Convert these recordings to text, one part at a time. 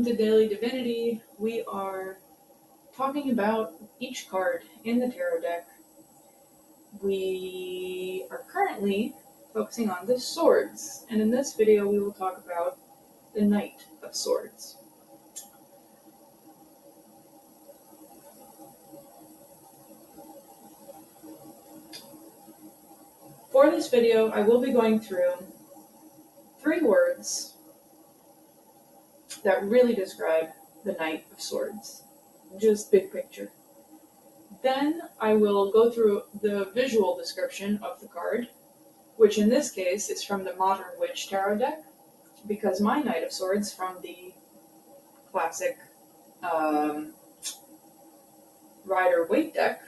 to Daily Divinity. We are talking about each card in the tarot deck. We are currently focusing on the swords, and in this video we will talk about the Knight of Swords. For this video, I will be going through 3 words that really describe the Knight of Swords, just big picture. Then I will go through the visual description of the card, which in this case is from the Modern Witch Tarot deck, because my Knight of Swords from the classic Rider-Waite deck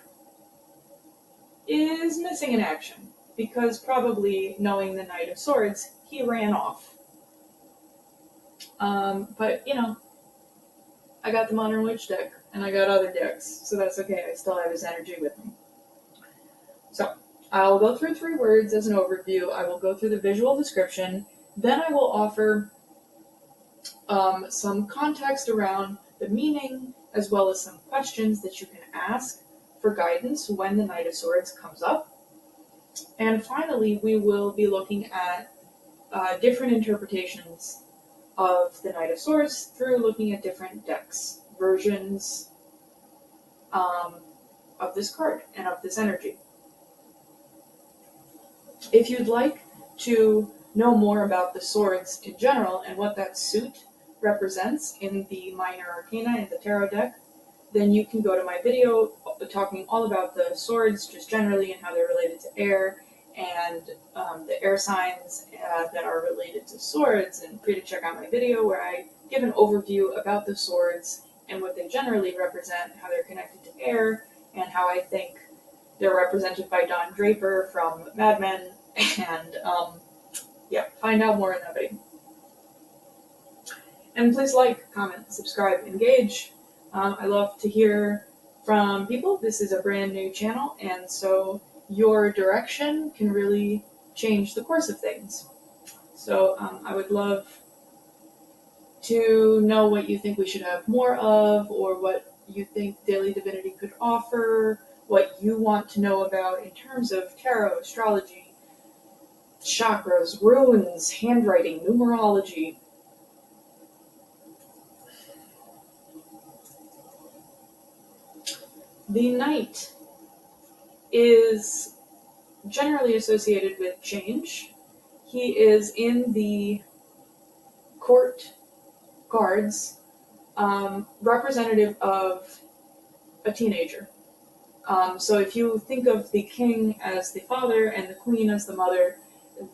is missing in action, because probably knowing the Knight of Swords, he ran off. But, you know, I got the Modern Witch deck, and I got other decks, so that's okay. I still have his energy with me. So, I'll go through 3 words as an overview. I will go through the visual description. Then I will offer some context around the meaning, as well as some questions that you can ask for guidance when the Knight of Swords comes up. And finally, we will be looking at different interpretations of the Knight of Swords through looking at different decks, versions of this card and of this energy. If you'd like to know more about the swords in general and what that suit represents in the minor arcana in the tarot deck, then you can go to my video talking all about the swords just generally and how they're related to air and the air signs that are related to swords, and free to check out my video where I give an overview about the swords and what they generally represent, how they're connected to air, and how I think they're represented by Don Draper from Mad Men, and find out more in that video. And please like, comment, subscribe, engage. I love to hear from people. This is a brand new channel, and so your direction can really change the course of things. So I would love to know what you think we should have more of, or what you think Daily Divinity could offer, what you want to know about in terms of tarot, astrology, chakras, runes, handwriting, numerology. The Knight is generally associated with change. He is in the court cards representative of a teenager. So if you think of the king as the father and the queen as the mother,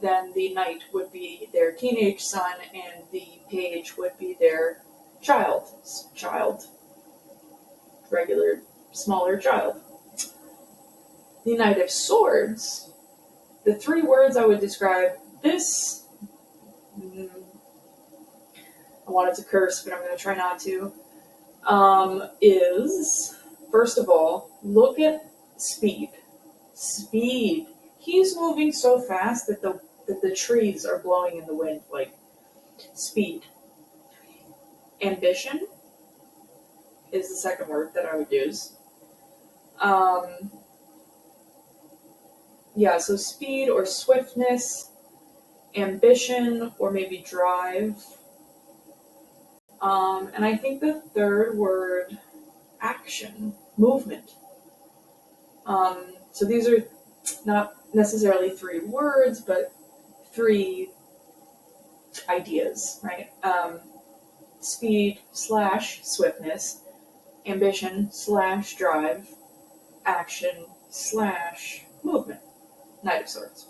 then the knight would be their teenage son and the page would be their child, regular, smaller child. The Knight of Swords, the 3 words I would describe this, I wanted to curse, but I'm going to try not to, is, first of all, look at speed. Speed. He's moving so fast that the trees are blowing in the wind, like speed. Ambition is the second word that I would use. So speed or swiftness, ambition, or maybe drive. And I think the third word, action, movement. So these are not necessarily 3 words, but 3 ideas, right? Speed / swiftness, ambition / drive, action / movement. Knight of Swords.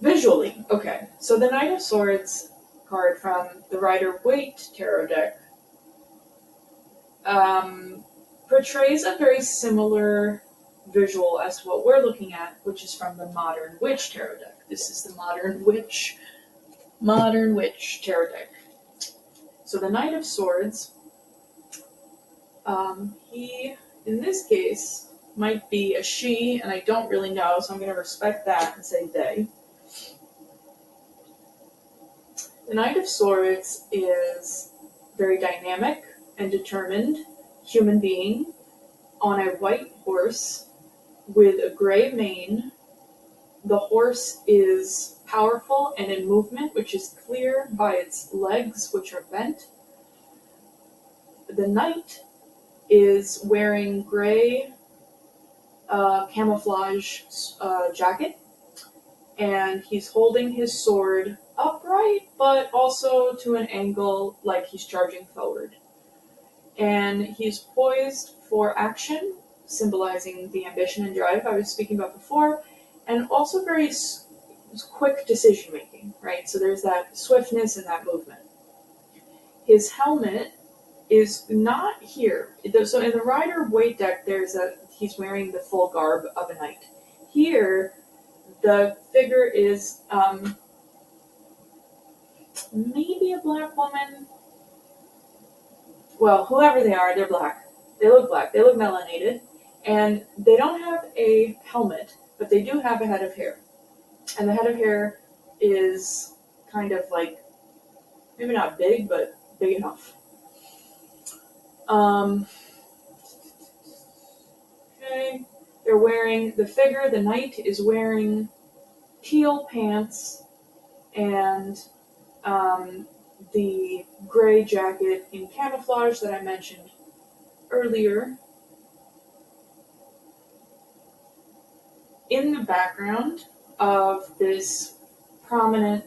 Visually, okay, so the Knight of Swords card from the Rider-Waite tarot deck portrays a very similar visual as what we're looking at, which is from the Modern Witch tarot deck. This is the Modern Witch tarot deck. So the Knight of Swords, he, in this case, might be a she, and I don't really know, so I'm going to respect that and say they. The Knight of Swords is very dynamic and determined human being on a white horse with a gray mane. The horse is powerful and in movement, which is clear by its legs, which are bent. The knight is wearing gray camouflage jacket, and he's holding his sword upright, but also to an angle like he's charging forward. And he's poised for action, symbolizing the ambition and drive I was speaking about before, and also very quick decision making, right? So there's that swiftness and that movement. His helmet is not here. So in the Rider Waite deck, he's wearing the full garb of a knight. Here, the figure is maybe a black woman. Well, whoever they are, they're black. They look black. They look melanated. And they don't have a helmet, but they do have a head of hair. And the head of hair is kind of like, maybe not big, but big enough. Okay. They're wearing, the figure, the knight, is wearing teal pants and the gray jacket in camouflage that I mentioned earlier. In the background of this prominent,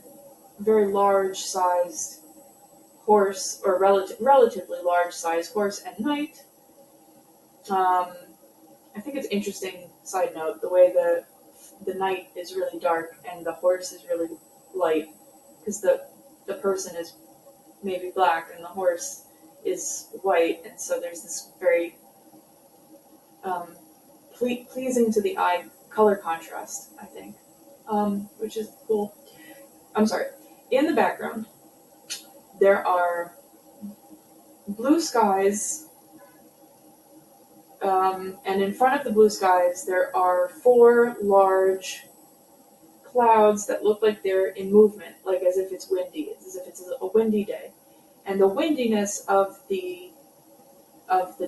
very large-sized horse, or relatively large-sized horse and knight, I think it's interesting, side note, the way the knight is really dark and the horse is really light, because the person is maybe black and the horse is white, and so there's this very pleasing to the eye color contrast, I think, which is cool. I'm sorry. In the background, there are blue skies, and in front of the blue skies, there are 4 large clouds that look like they're in movement, like as if it's windy, as if it's a windy day. And the windiness of the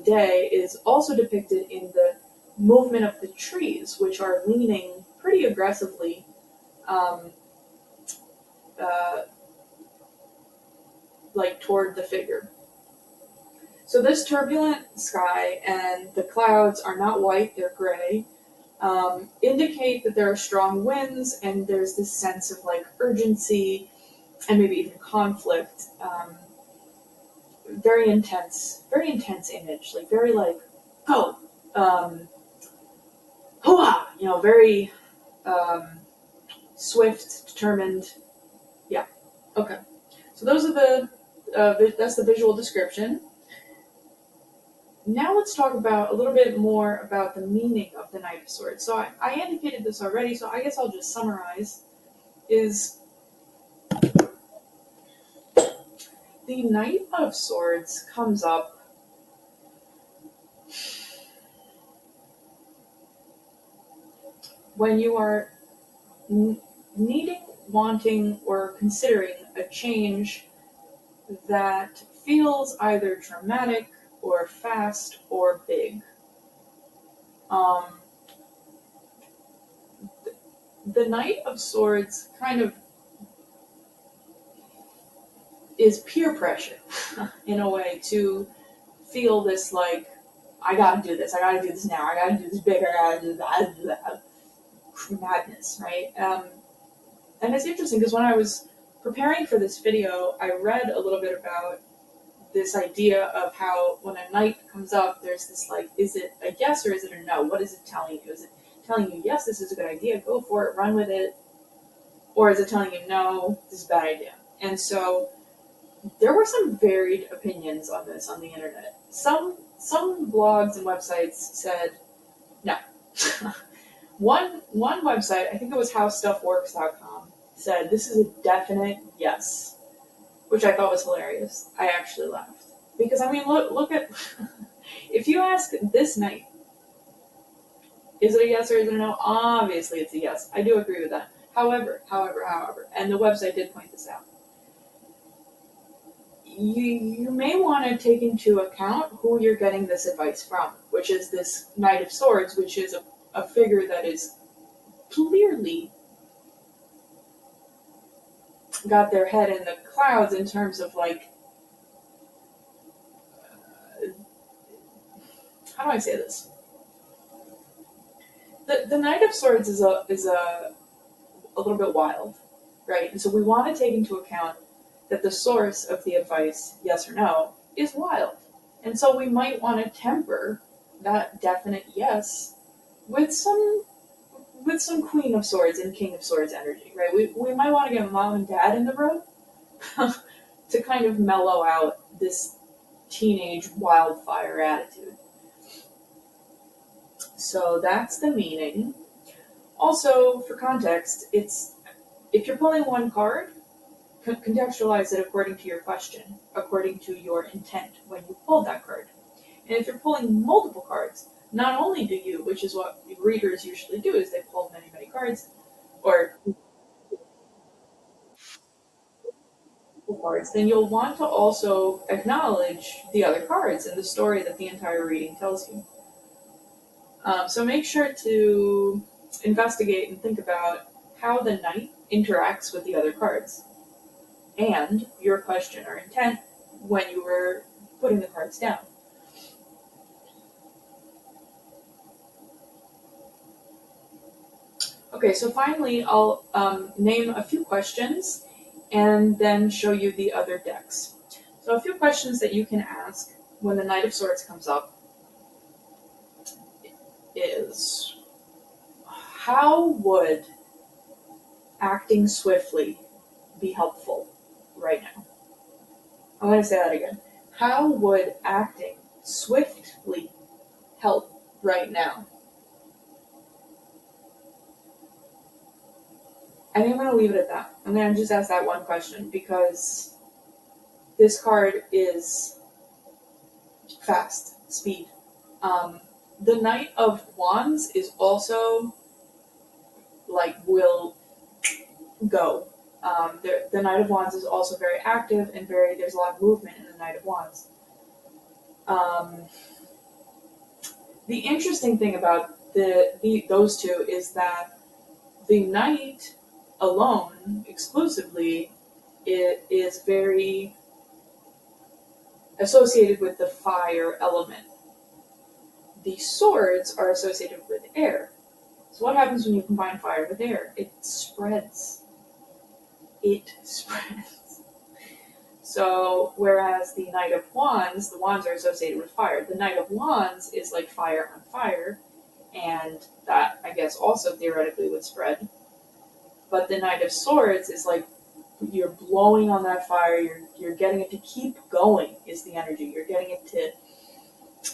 day is also depicted in the movement of the trees, which are leaning pretty aggressively like toward the figure. So this turbulent sky and the clouds are not white, they're gray, indicate that there are strong winds and there's this sense of like urgency and maybe even conflict. Very intense image, like very like, go, hoo-ah, very swift, determined. Yeah, okay. So those are that's the visual description. Now let's talk about a little bit more about the meaning of the Knight of Swords. So I indicated this already, so I guess I'll just summarize. The Knight of Swords comes up when you are needing, wanting, or considering a change that feels either dramatic or fast or big. The Knight of Swords kind of is peer pressure in a way to feel this like, I gotta do this now, I gotta do this bigger, I gotta do that. Madness, right? And it's interesting because when I was preparing for this video, I read a little bit about this idea of how when a knight comes up, there's this like, is it a yes or is it a no? What is it telling you? Is it telling you, yes, this is a good idea, go for it, run with it? Or is it telling you, no, this is a bad idea? And so there were some varied opinions on this on the internet. Some blogs and websites said no. One website, I think it was howstuffworks.com, said this is a definite yes, which I thought was hilarious. I actually laughed. Because, I mean, look at, if you ask this knight, is it a yes or is it a no? Obviously it's a yes. I do agree with that. However, and the website did point this out, you may want to take into account who you're getting this advice from, which is this Knight of Swords, which is a figure that is clearly got their head in the clouds in terms of like, how do I say this? The Knight of Swords is a little bit wild, right? And so we want to take into account that the source of the advice, yes or no, is wild. And so we might want to temper that definite yes with some Queen of Swords and King of Swords energy, right? We might want to get mom and dad in the room to kind of mellow out this teenage wildfire attitude. So that's the meaning. Also, for context, it's if you're pulling one card, contextualize it according to your question, according to your intent when you pulled that card. And if you're pulling multiple cards, not only do you, which is what readers usually do, is they pull many, many cards, or cards, then you'll want to also acknowledge the other cards and the story that the entire reading tells you. So make sure to investigate and think about how the knight interacts with the other cards and your question or intent when you were putting the cards down. Okay, so finally I'll name a few questions and then show you the other decks. So a few questions that you can ask when the Knight of Swords comes up is, how would acting swiftly be helpful right now? I'm going to say that again. How would acting swiftly help right now? I think I'm going to leave it at that. I'm going to just ask that one question because this card is fast, speed. The Knight of Wands is also like will go. The Knight of Wands is also very active and there's a lot of movement in the Knight of Wands. The interesting thing about those two is that the Knight alone, exclusively, it is very associated with the fire element. The swords are associated with air. So what happens when you combine fire with air? It spreads. It spreads. So whereas the Knight of Wands, the wands are associated with fire. The Knight of Wands is like fire on fire, and that, I guess, also theoretically would spread. But the Knight of Swords is like you're blowing on that fire, you're getting it to keep going is the energy. You're getting it to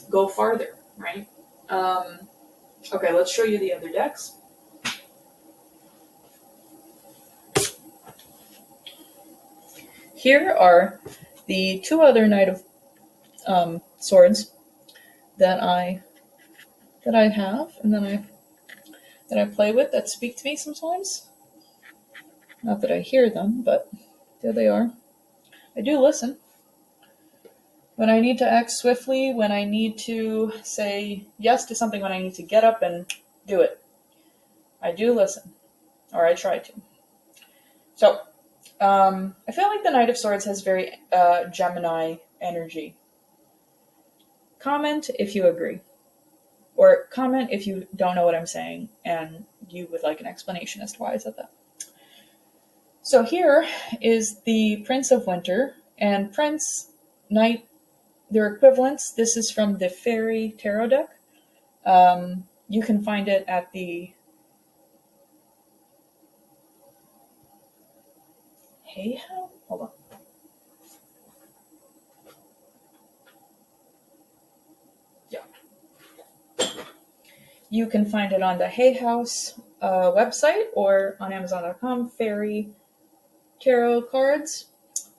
go farther, right? Okay, let's show you the other decks. Here are the two other Knight of Swords that I have and that I play with that speak to me sometimes. Not that I hear them, but there they are. I do listen. When I need to act swiftly, when I need to say yes to something, when I need to get up and do it, I do listen, or I try to. So, I feel like the Knight of Swords has very Gemini energy. Comment if you agree, or comment if you don't know what I'm saying and you would like an explanation as to why I said that. So here is the Prince of Winter, and Prince, Knight, their equivalents. This is from the Fairy Tarot deck. You can find it at the Hay House? Hold on. Yeah. You can find it on the Hay House website or on Amazon.com, Fairy Tarot cards.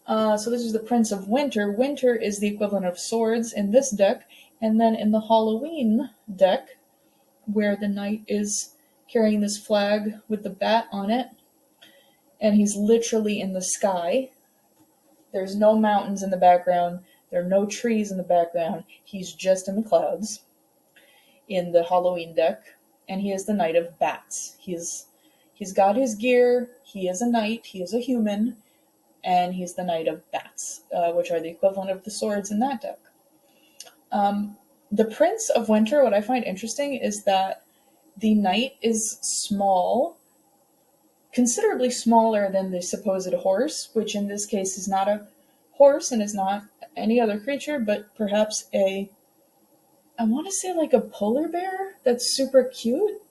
So this is the Prince of Winter. Winter is the equivalent of swords in this deck. And then in the Halloween deck, where the knight is carrying this flag with the bat on it, and he's literally in the sky, There's no mountains in the background. There are no trees in the background. He's just in the clouds in the Halloween deck, and he is the Knight of Bats. He's got his gear. He is a knight. He is a human, and he's the Knight of Bats, which are the equivalent of the swords in that deck. The Prince of Winter, what I find interesting is that the knight is small, considerably smaller than the supposed horse, which in this case is not a horse and is not any other creature, but perhaps I want to say like a polar bear that's super cute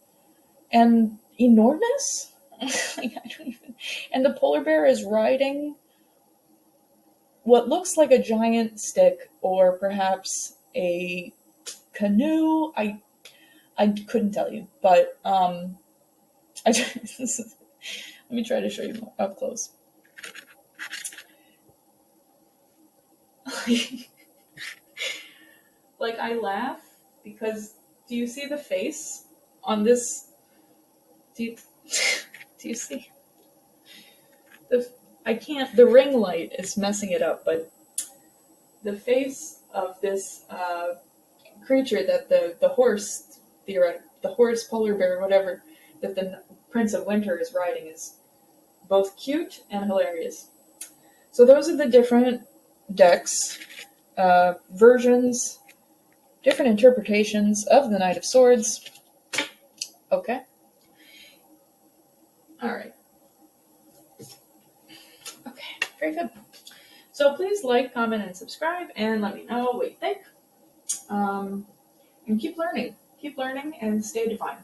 and enormous. Like, I don't even. And the polar bear is riding what looks like a giant stick, or perhaps a canoe. I couldn't tell you, but let me try to show you up close. Like, I laugh because do you see the face on this? Do you see? The ring light is messing it up, but the face of this creature that the horse, the horse, polar bear, whatever, that the Prince of Winter is riding is both cute and hilarious. So those are the different decks, versions, different interpretations of the Knight of Swords. Okay. All right. Okay, very good. So please like, comment, and subscribe, and let me know what you think. And keep learning, and stay divine.